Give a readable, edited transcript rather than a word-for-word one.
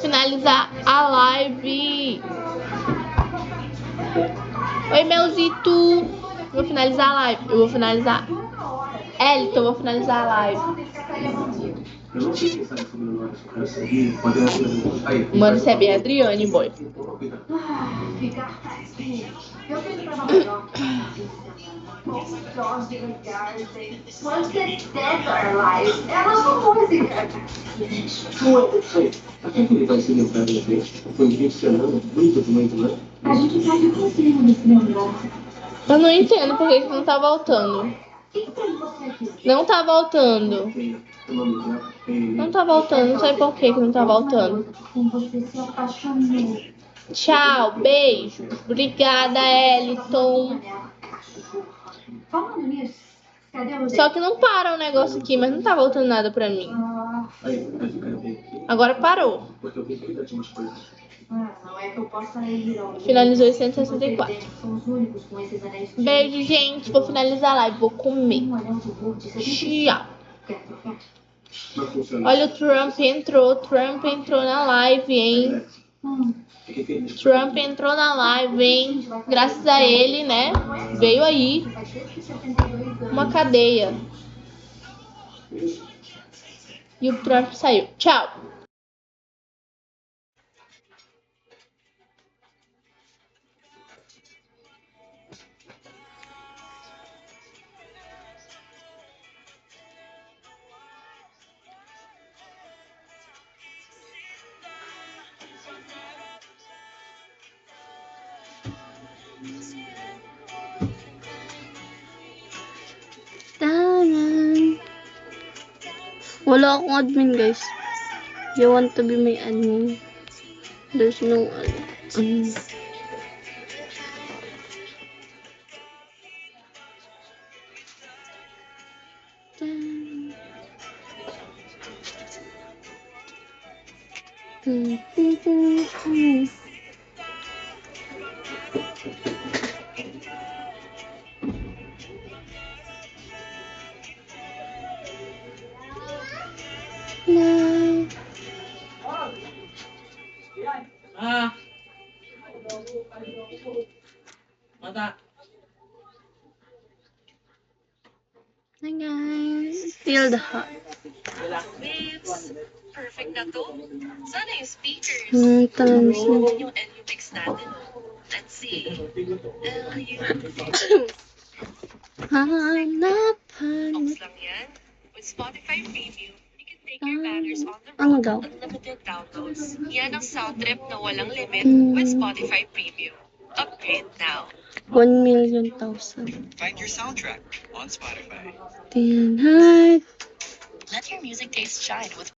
Finalizar a live. Oi, Melzito. Vou finalizar a live. Eu vou finalizar. Elton, eu vou finalizar a live. Mano, você é bem Adriane, boy. Aquele vai se lembrar da gente. Foi impressionando muito, né? A gente pode conseguir se lembrar. Eu não entendo por que não tá voltando. Não tá voltando. Não tá voltando, não sei por que não tá voltando. Tchau, beijo. Obrigada, Eliton. Só que não para o negócio aqui, mas não tá voltando nada pra mim. Agora parou. Finalizou em 164. Beijo, gente. Vou finalizar a live. Vou comer. Tchau. Olha, o Trump entrou. Trump entrou na live, hein? Trump entrou na live, hein? Graças a ele, né? Veio aí uma cadeia. E o Trump saiu. Tchau. Taran. Wala akong admin, guys. You want to be my admin? There's no admin. Hi guys, feel the hot. Perfect na to. Sana yung speakers. Times na. Yung LU-Mix natin. Let's see. LU. Hanapan. Box lang yan. With Spotify Premium, you can take your banners on the Ano road daw? with unlimited downloads. Yan ang sound trip na walang limit with Mm. Spotify Premium. Upgrade now. 1,000,000. Find your soundtrack on Spotify. Then heart. Let your music taste shine with